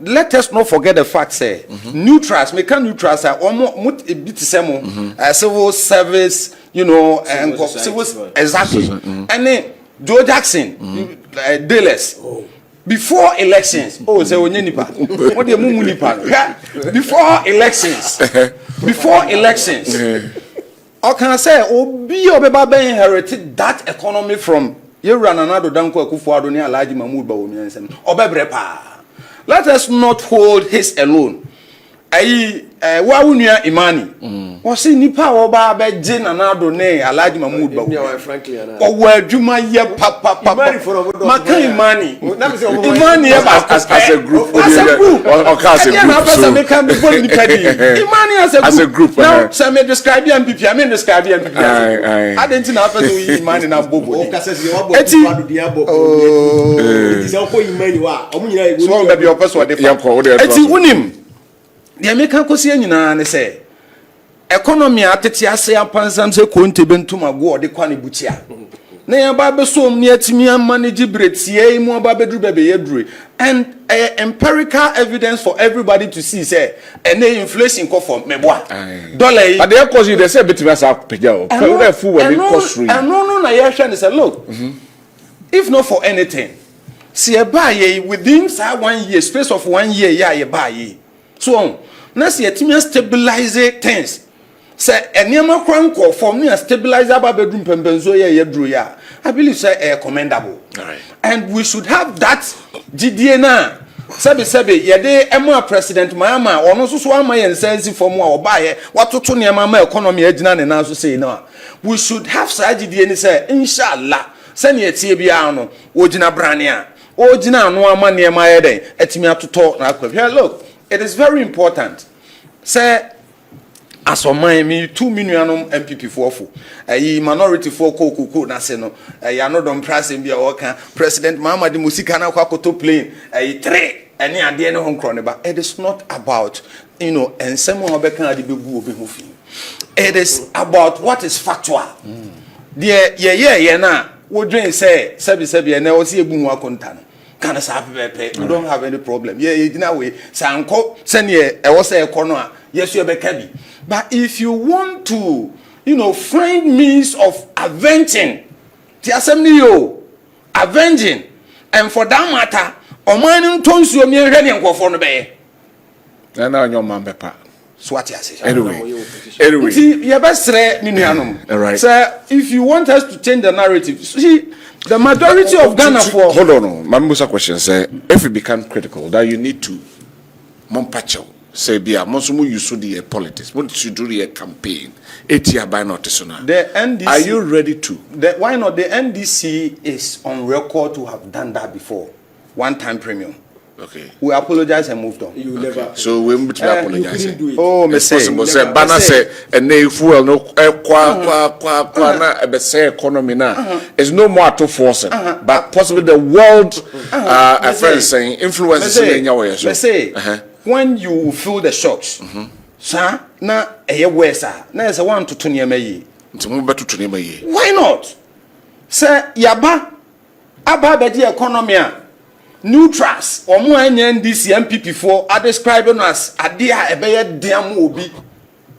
Let us not forget the fact say neutrals, neutrals are almost a bit civil service, and civil exactly. And then Joe Jackson, Dallas, before elections. What before elections, Or can I say, Obi Obeba inherited that economy from you run another Danko Kufuado near Alaji Mahmoud Bawumian Obebrepa. Let us not hold his alone. Wawunia Imani. Was in Nipa Oba Bejin another ne Alaji Mahmoud Bawumian. Frankly, or where Juma ye papa Maka Imani. Imani as a group. As a group. Imani as a group. Now, some may describe you and BP. I mean, describe you and BP. I didn't know how to Imani na Bobo. So that your person Eti unim. The American Cosian and say economy ateti ase apansam se konte bentum ago de kwani butia. Na ya ba be so me atimi manage bretie mu ba bedru be yedru and empirical evidence for everybody to see say any inflation come from meboa dollar but they cause you they say betimi asa peja o pe fu we dey cost rate and no na ya hwe say look if not for anything see e buy within 1 year space of 1 year ya ye buy so na see atimi stabilize things. Say eniema kranko from near stabilizer ba bedroom pembenzo ye yedru ya. I believe say commendable. Right. And we should have that GDA na. Sebe yede ema president Mahama ono so ama ye nsensi from wa obaye watoto niema ma economy agina ne na so say na. We should have say GDA ni say inshallah say ne tie bia no ogina brane a ogina anu ama niema ye den etimi atoto na akwa. Look, it is very important. Say as on my me 2 million MPP for minority for kuku na se no ya no don price bia waka President Mahama di musika na kwakoto plane 3 ene ade ne honkro ne ba. It is not about ensem obeka ade begu obi ho fi. It is about what is factual. Ye na wo dwen say sebi na wo se ebu hu akonta no kana sa pepe. We don't have any problem. Ye gina we sanko sene e wo say ekono a yes you be kabi. But if you want to, find means of avenging, avenging, and for that matter, Omani tons you me ready and go for no bay. And now your man pepper. So what you say? Anyway, you best say Minianum. Right. Sir, if you want us to change the narrative, see the majority of Ghana for. Hold on, my Musa question say if we become critical, that you need to Mompacho. Say bia monsumu use the politics. What you do the campaign? 8 year by not the NDC. Are you ready to? Why not? The NDC is on record to have done that before. One-time premium. Okay. We apologize and moved on. You never. Okay. So we apologize. Oh, it's possible. Say Bana say and they fuel no na say economy na. It's no more to force it, but possibly the world affairs saying influences in your way. Let's say. When you feel the shocks, sir, na worse, na is a 1 to 2 year may. Why not? Sir, yaba, ababedi economy, neutrals, or more NDC MPP4 are describing as a dear a bear damn obi.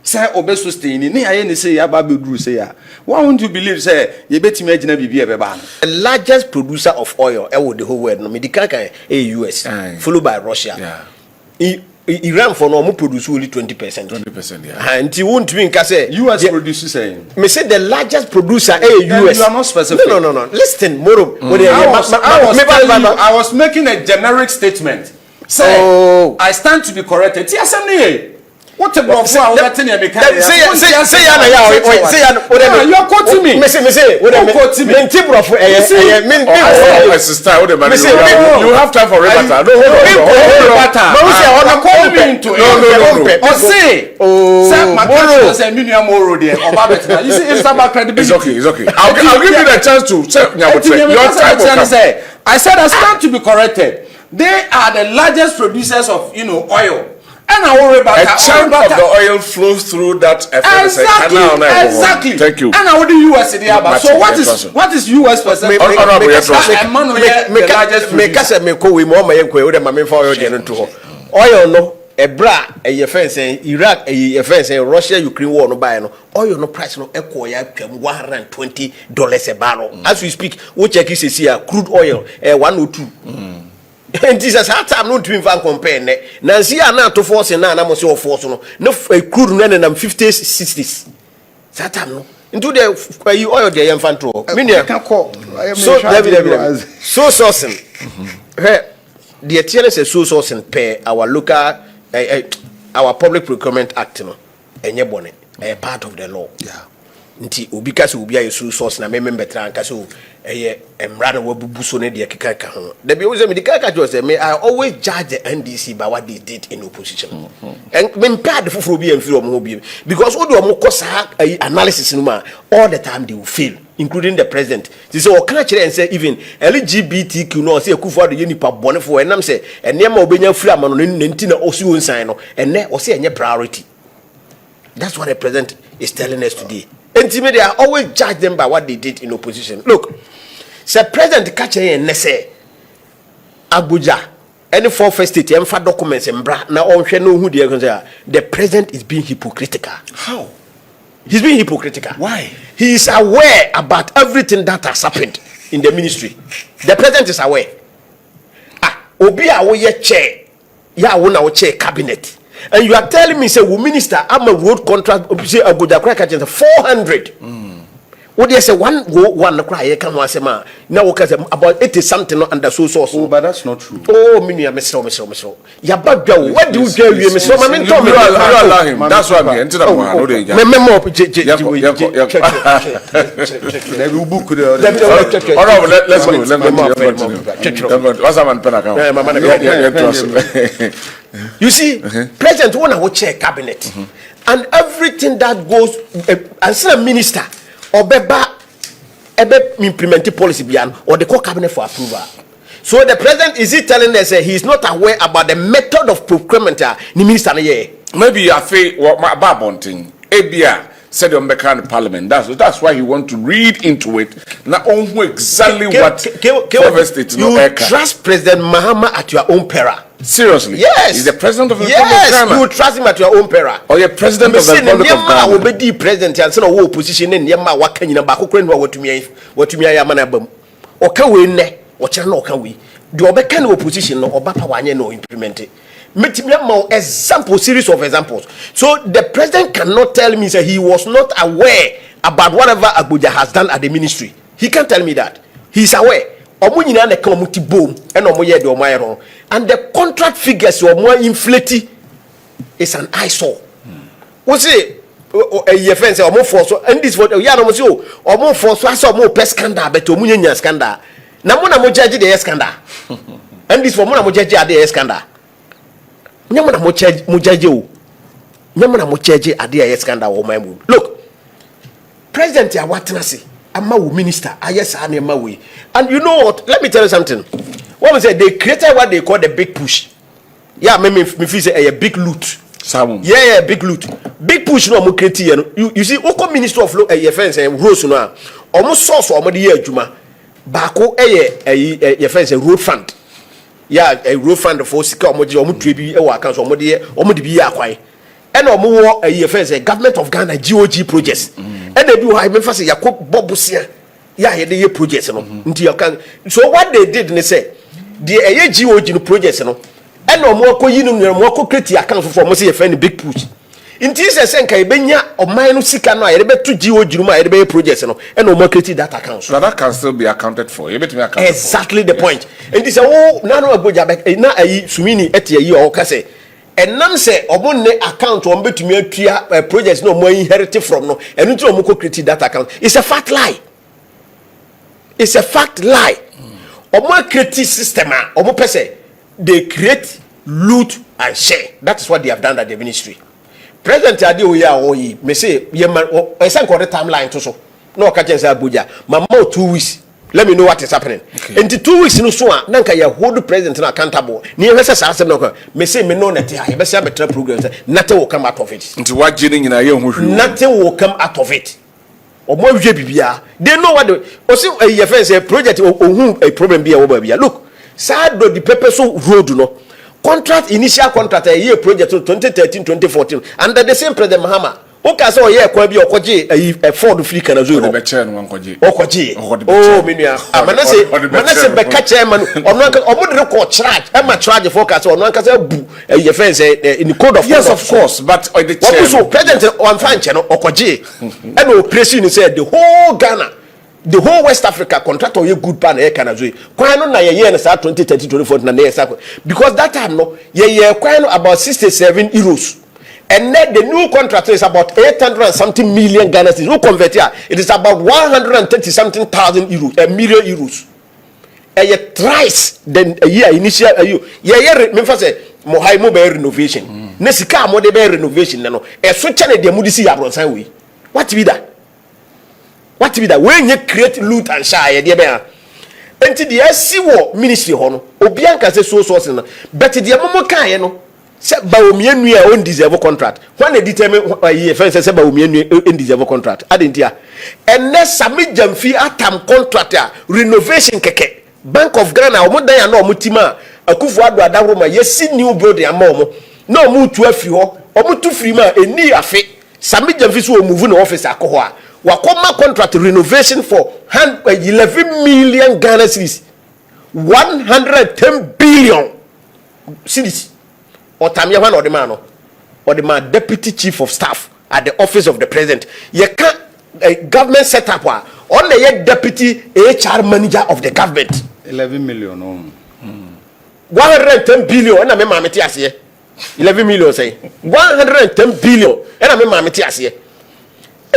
Sir, obeso staying in any say ababu drew say, why won't you believe, sir, you bet imagine a BB ever ban? The largest producer of oil, the whole world, no medical US, followed by Russia. Yeah. Iran for no produce only 20%. 20%, yeah. And you won't mean say US produces saying. Me say the largest producer US. You are not specific. No. Listen, Moro. I was making a generic statement. Say, I stand to be corrected. Yes, what a bro for our letting you become. Say you're quoting me. Me say what I'm quoting me. You have time for rebuttal. It's okay. I'll give you the chance to say your time will come. I said I stand to be corrected. They are the largest producers of oil. And I worry about a chunk of the oil flows through that exactly. Thank you. And I would do US in the so what is US percent? Oil no ebra a fence Iraq a fence Russia Ukraine war no buy no oil no price no equal ya $120 a barrel. As we speak, we check is here crude oil 102. And Jesus how time no to even compare ne Nancy na to force na mo say force no crude no na 50s 60s Satam no. Into the oil the infantry. So so sourcing. The TLS is so sourcing pay our local our public procurement act no. Enye bone a part of the law. Yeah. Nti obi kasi obi aye so source na member tran kasi eye emra na wabubu so ne de keka ho. Da bi o say me de keka jo say me I always judge the NDC by what they did in opposition. And me pad fufuro bi amfiri omo bi because all the omo kosa analysis no ma all the time they will fail, including the president. They say o kana kire and say even LGBTQ no say Akufo do yenipa bonefo enam say enema obenya firi amano ne nti na osi wonsan no enne o say enye priority. That's what the president is telling us today. And they are always judge them by what they did in opposition. Look, say President Kache and Nese Abuja, any four first state, and for documents and bra now on know who they are. The president is being hypocritical. How? He's being hypocritical. Why? He is aware about everything that has happened in the ministry. The president is aware. Obi awoye chair, ya wona wo chair cabinet. And you are telling me, say, we minister, I'm a road contract, say, I go to 400. What do you say? One cry, come on, say, man. Now, about 80 something under so source. Oh, but that's not true. Oh, Minia, Mr. Ya bad girl, what do you tell you, Mr. Mamin? You allow him. That's why I'm here. Into that one. Let's go. You see, President wanna watch a cabinet, and everything that goes as a minister or implementing policy beyond or the core cabinet for approval. So the president is he telling us he is not aware about the method of procurement? Minister, maybe I feel what my babonting ABR said on the parliament. That's why he want to read into it. Now, exactly what you trust President Mahama at your own peril. Seriously? Yes. He's the president of the Republic of Ghana. You trust him at your own peril. Or you're president of the Republic of Ghana. Will be president and send a war position in Yama Wakan in Baku what to me Yamanabum. Or can we ne? Or can we? Do Obekan opposition or Bapa Wanye no implement it? Example, series of examples. So the president cannot tell me that he was not aware about whatever Abuja has done at the ministry. He can't tell me that. He's aware. And the contract figures are more inflated. It's an eyesore. We say a friend say more force and this what ya no say o more force so more pest scandal but o munya scandal. Na mo na mo judge the scandal. And this for mo na mo judge the scandal. Nyamuna mo judge o. Nyamuna mo judge the scandal o my mood. Look. President ya watenase ama wo minister ayesa anema we. And you know what? Let me tell you something. What we say they created what they call the big push. Yeah, me feel say a big loot. Yeah, big loot. Big push no mo create here no. You see, Oko Minister of Defense and Roads no. Almost source or mo de year adwuma. Baako your fence road fund. Yeah, a road fund for sika omo de omo trebi e wa account omo de bi akwan. And omo wo your fence government of Ghana GOG projects. And they do I mean say Yakob Bobusia. Yeah, ye projects no. Nti you can. So what they did they say the GOG no projects no. And no more ko yinu no more ko create account for mo say your big push. Nti say nka ebenya oman no sika no a ye be to GOG no ma ye be projects no. And no more create that account. So that can still be accounted for. You betimi account. Exactly the point. And this oh na no Abuja na ayi sumini etie yi o ka say enam say obonne account o betumi atua projects no mo inherit from no. Enu ti o mo ko create that account. It's a fat lie. It's a fact lie. Omo create system omo pese they create, loot and share. That's what they have done at the ministry. President Addo oyi me say ye man I send the timeline to so. No ka say Abuja. Mama 2 weeks. Let me know what is happening. In the 2 weeks no so na nka ye hold the president na accountable. Ni e say say no me say me no na te e be say better program say nothing will come out of it. Nti what jini nyina ye ho hwe. Nothing will come out of it. They know what your friends say project or a problem be a bia. Look, sad the paper so road no contract initial contract a year project 2013-2014 under the same President Mahama Okay, so yeah, kwa bi okoje a Ford free kana zo no. Be che no nkoje. Okoje. Oh, menua. Manase be ka che ma no. Ono anka omo de record charge. E ma charge forecast ono anka say bu ye fence in the code of yes of course, but the chair. What so president on fan che no okoje. E no operation say the whole Ghana, the whole West Africa contractor ye good pan e kana zo. Kwan no na ye na sa 2030 24 na ye sa because that time no ye kwan no about 67 euros. And then the new contract is about 800 and something million Ghana cedis. Who convert here? It is about 130 something thousand euros, a million euros. A year thrice then a year initial a year. Me first say Moagye be renovation. Nesika mo de be renovation no. E so chane de mudi si abronsan we. What be that? What be that? When you create loot and share de be a. Enti de asi wo ministry ho no. Obi anka se so source no. But de momo kan no. Se ba omienu a on deserve contract when they determine ye fence se ba omienu on deserve contract adentia enne sami jamfi atam contract a renovation keke Bank of Ghana omo dan ya na omo tima Akufo Addo adawroma yesi new building ama omo na omo tu afiri ho omo tu free ma eni afe sami jamfi so move na office akoho a wakoma contract renovation for 11 million Ghana cedis 110 billion cedis. Or Tamia one or the man, or the man deputy chief of staff at the office of the president. You can't government setup on the deputy HR manager of the government. 11 million. 110 billion. And I mean, Mamma Tiasia. 11 million say 110 billion. And I mean, Mamma Tiasia.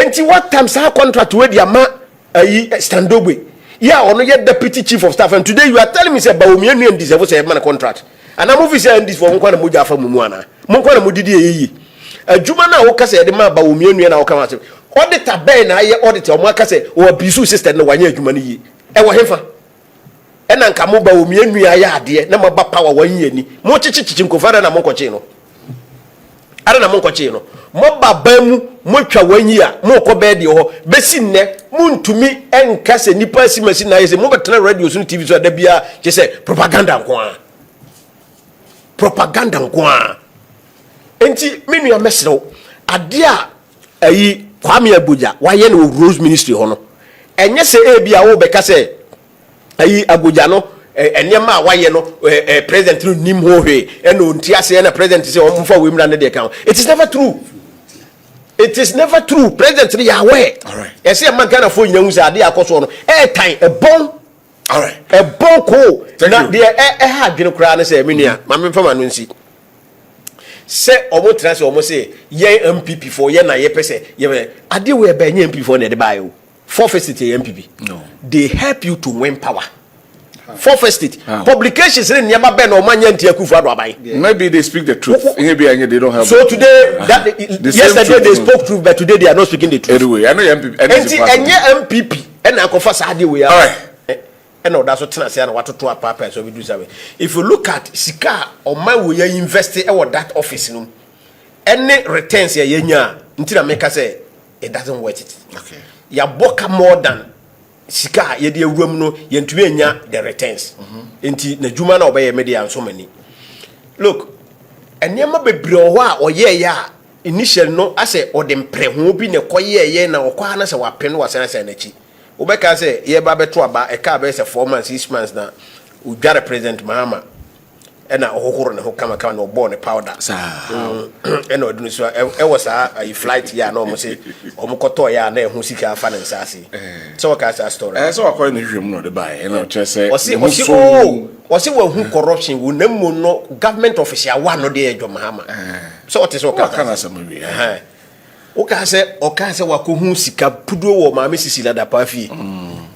And see what times our contract with the ama Standobe. Yeah, on your deputy chief of staff. And today you are telling me say Baumien and deserve a man contract. And I'm moving saying this for Monkwana Muja from Mumuana. Monkwana Mudidi. A Jumana Okase, the man Baumien and our commander. Auditor Ben, I auditor Makase, or a Bisu sister, no one year Jumani. Ewa Hefa. And Ankamuba Umien, I dear, number power 1 year. Mochichin Kofara and Moncochino. Arana Moncochino. Moba Bemu, Mocha 1 year, Moko Bedi or Bessine, Moon to me, and Casse Nipa Simasina is a mobile radio soon TV so Debia, just say propaganda. Propaganda kwa enti menu ya mesro adia ayi Kwame Abuja waye no Rose Ministry hono enye se bia wo beka se ayi Abuja no enema waye no president no nim ho hwe eno ntia se na president se o mfa we mra ne de kan. It is never true. It is never true. President ni ya we all right yes e man Ghana fo nyanwu se ade akoso no time a bon all right a bon ko na de ha dwene kra na se menua ma me fama no nsi se omo transfer omo se ye MPP for ye na ye pese ye ade we be nye MPP for na de buy o for first state MPP no they help you to win power for first state publications in nyama be na o manya ntia Akufo Addo abai maybe they speak the truth maybe they don't have so today that yesterday they spoke truth but today they are not speaking the truth anyway I know MPP MPP and akofa sa ade we all right. No, that's what I say. What to papa so we do that. If you look at Sika or my way invest in that office, no, any returns ya yenya until I make us say it doesn't worth it. Okay. Ya boka more than Sika ye de room no yentu yenya the returns. Inti na juma na obey media and so many. Look, and yama bebre owa or ye ya initial no I say or them pre ho bi ne koye ye na okwa na se wa pen wa sana na chi. Ubeka say ye ba beto aba e ka be say 4 months 6 months na udware president Mahama e na ohokoro ne ho kama no born powder e na odunu so e was a flight ya na omo say omo koto ya na ehu sika afa na nsase so ka say story so akọ na hwem no de buy e na che say osi wo hu corruption wo nammo no government official wa no de edwo Mahama so what is o ka na say wi oka se wakohu sika pudo wo ma mesisi lada pa fi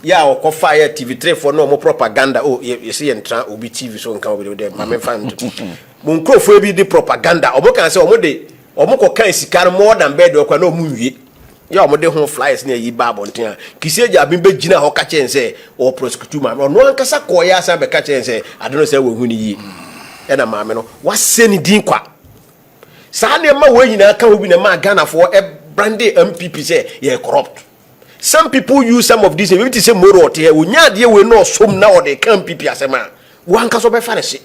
ya okofa ya TV3 for no mo propaganda you see entra obi TV so nka obi de ma me fan mo nkrofo bi di propaganda omo kan se omo ko kan sika more than bed okwa na omo nwie ya omo de ho flyers na yi ba bonten kisi eja bi be gina ho ka chen se o prosecutor ma no ankasa ko ya sa be ka chen se adono se wo hu ni yi e na ma me no wase ni din kwa Sane ma we nyina ka obi na ma Ghana for a brandy MPP say ye corrupt. Some people use some of these we say moro te onya de we no som na o de kan MPP asema. Wan ka so be fa ne hye.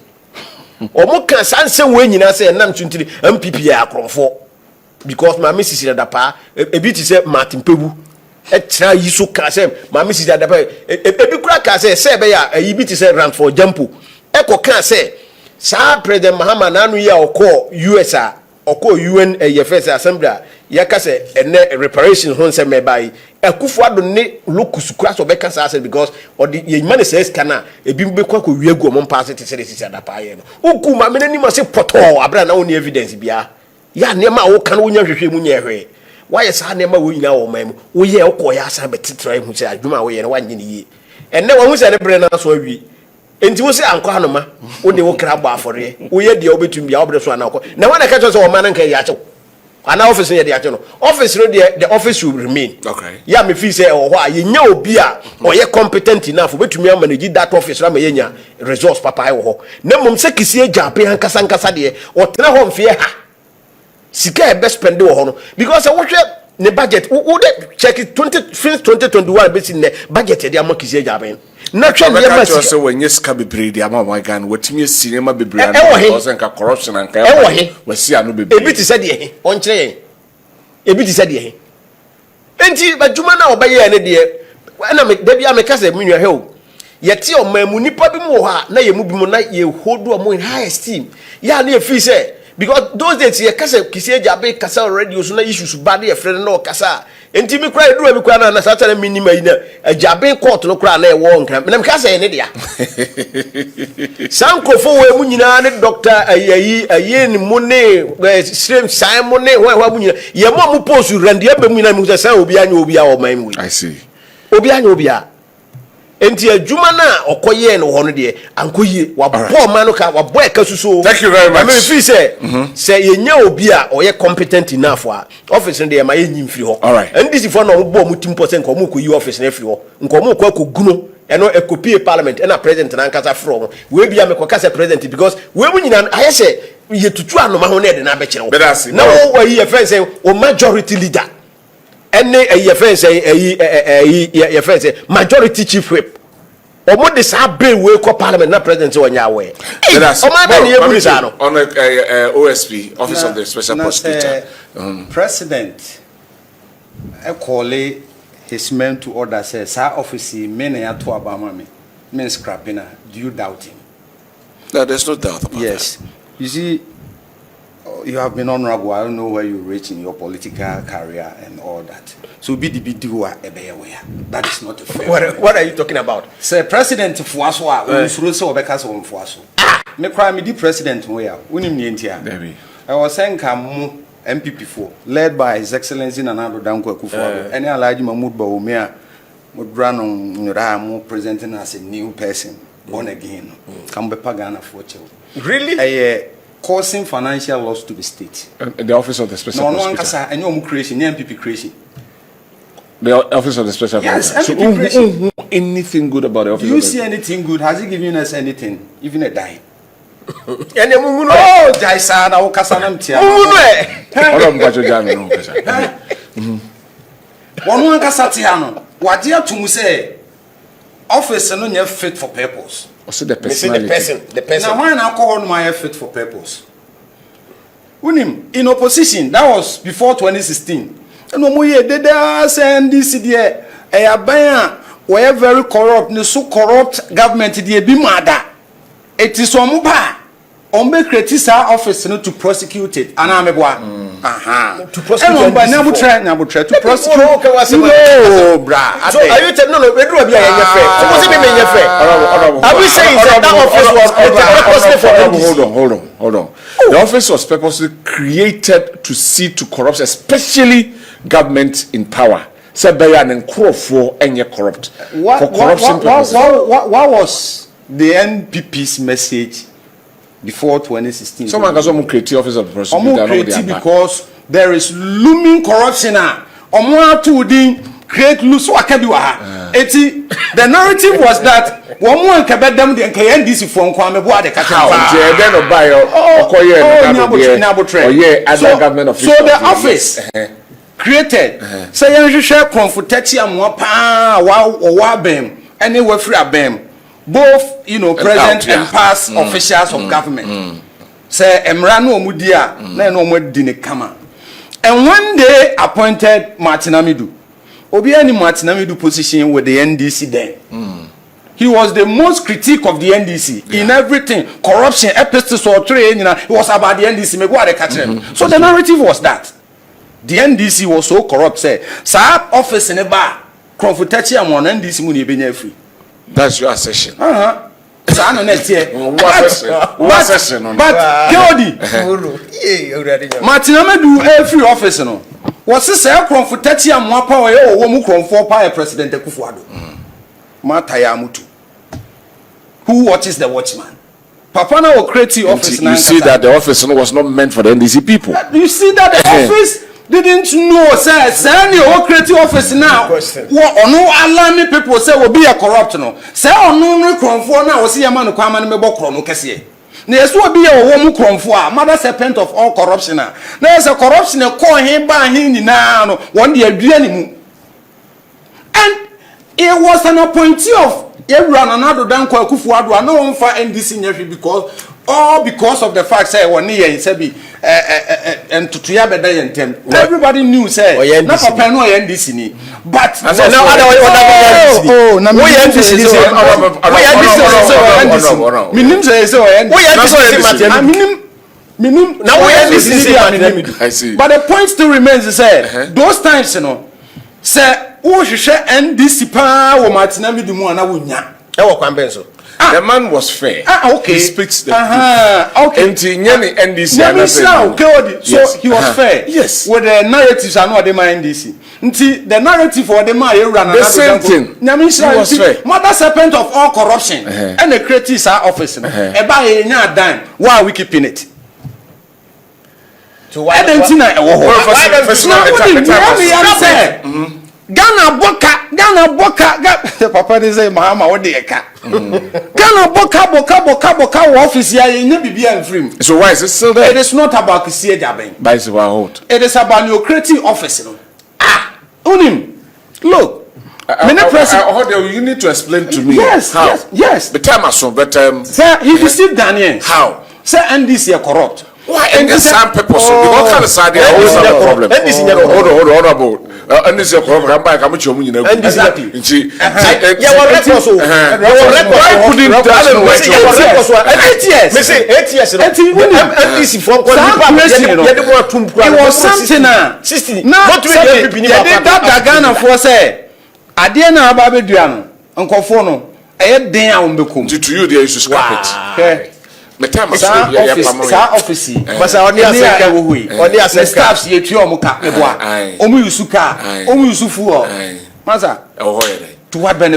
O mo kan sanse we nyina say nam tuntiri MPP ya akromfo. because my missus is at a bit is Martin Pebu. Try you so casem, my missus at a baby crack as a bit is a run for Jampu. Echo can say, Sir President Mahama Nanuya or call USA or call UN FS Assembly, Yakase, and reparation home sent me by a Kufuado ne locus crash of Becca's asset because or the man says cana a bimbequa could you go on pass it to say this at the pie. Uku, my many must say poto, I brought only evidence bia. Ya nema o kan wonya hwehwe mu nyehwe why is ha nema wo nyina wo mam wo ye okoya asa betitrai hu se adwuma wo ye na wanye ne yi enne wo hu se ne bre na so awi enti wo se anko hanoma wo de wo kra gba afore wo ye de obetum bia wo bre so anako na wana ka cho so wo man nka ya che ana office ye de ya che no office no the office will remain okay ya me fi se wo ho a ye nya obi a o ye competent enough obetumi manage that office na ma ye nya resource papa wo ho na mum se kisie jape hankasa de o tena ho mfie ha sika best spend wo hono because I watch the budget wo check it 2021 bit in the budget dey amakisi ajaben na twa ne ma sika so when yes ka bebre dey ama my gan watimi cinema bebre and because enka corruption and ka wasi anu bebre ebiti said ye on kire ebiti said ye enti badwuma na obaye ne de na me da bia me kasa menua he o yeti o mamu nipa bi mu ha na ye mu bi mu na ye hold o in high esteem ya na e fi say because those days ye kasa kisi jabe kasa already so na issues bad ye friend na kasa enti mi kra eduru mi kra na sata na minima ina jabe court no kra na e wo nkra na mi kasa ye ne dia sankofo we mu nyina ne doctor ayi ni mu ne stream sai mu ne wa mu nyina ye mo mu post rande be mu nyina mi say obi anya obi a o man we I see obi anya obi a enti adwuma na okoye no ho no de ankoye wabọ ma no ka wabọ e kasuso. Thank you very much. I mean fi say yenya obi a oye competent enough a office no de ma yenyim firi ho. All right. NDC for no bo mu 10% nko mu koyi office na firi ho nko mu ko akoguno eno e copy parliament na president na nkasa from we bia me ko kasa president because we mu nyina aye say ye tutu anoma ho na de na be kire ho na wo yi e say o majority leader ene ye fence ye fence majority chief whip omo de sa bill we ko parliament na president wonya we o ma be ne ebu sa no on OSP office of the special prosecutor president e call his men to order say sa office men ya to abama me scrapping. Do you doubt him? No, there's no doubt about yes. that. You see, you have been honorable. I don't know where you reach in your political career and all that. So be the that is not a fair. What are you talking about? Say President Fuaswa, me cry me the president where I was saying come MPP4 led by His Excellency Addo Akufo-Addo. Any allied Mahmoud Bawumia would run on presenting as a new person born again. Come be Pagana for children. Really? Causing financial loss to the state. The office of the special prosecutor. And no creation, MPP creation. The office of the special prosecutor. MPP creation. Anything good about the office? Do you see anything good? Has he given us anything? Even a dime? Oh, Jaisa, na ukasanam tia. One kasatiano. Wadia to say office no nye fit for purpose. Also the personality. The person. Now why na call my fit for purpose? Unim in opposition, that was before 2016. No mo ye did NDC there. Abaya were very corrupt, no so corrupt government there be mad. It is on ba. On be criticize office no to prosecute it. To prosecute. To prosecute. No, bra. So are you telling no? We do be a Supposed to be a fair. Are we saying that office was hold on. The office was purposely created to see to corrupt, especially government in power. Said by an for any corrupt. For corruption purposes. What was the NPP's message before 2016? Someone has created office of the prosecutor because there is looming corruption. Create loose wakabiwa. The narrative was that one more kabedam the NDC for Kwame Buor the So the office created say you share comfortati amwapa wa bem anywhere free abem both present and past officials of government say emra no omudia na no omudi ne kama And when they appointed Martin Amidu, Obiani Martin Amidu position with the NDC then. He was the most critique of the NDC in everything. Corruption, epistles or trade, it was about the NDC. So the narrative was that the NDC was so corrupt. Say, Saab office in a bar, Confutachi and one NDC money being free. That's your assertion. But Martin Amidu every office no. Was this a Confutachi and one power or one Confo by President Kufuado? Matayamutu. Who watches the watchman? Papa now creative office. You see that the office was not meant for the NDC people. You see that the office didn't know. Say, send your creative office now. What no alarming people say will be a corrupt no. Say no cromfo now. See a man who come and me book no kesi. There's will be a woman cromfo. Mother serpent of all corruption. There's a corruption. A call him by him now. One day and it was an appointee of. Everyone another dan kwa Kufuado no one for NDC nyefi because of the fact say one year say be and to beda yentem everybody knew say na papa no NDC ni but now na NDC minim I see but the point still remains say those times you know say NDC pa wo Martin Amidu mu ana wonya e wo kwambenso the man was fair. Okay. He speaks the truth. Okay. NDC so he was fair. Yes. With the narratives are not the NDC. The narrative for the man the same thing. He was fair. Mother serpent of all corruption and the critics are office. Eba enya dan. Why are we keeping it? So why Ghana boka papa dey say Mahama what dey eka Ghana boka office here you need be in frame. So why is it still there? It is not about Kisie Jaben. By the hold. It is about your creative office no. Unim look you need to explain to me. Yes, how? Yes. The time so but sir, he deceived Daniel. How? Sir, NDC are corrupt. Why? And the same people so what kind of side they always have a problem. Hold on. And this is a problem. I'm back. I'm not sure you know. Exactly. Why couldn't to you there you should scrap it. The time is office. Masa oni aseka we. Oni aseka staffs ye twa omuka eboa. Omu yusuka. Omu yusufu o. Masa. To what benefit?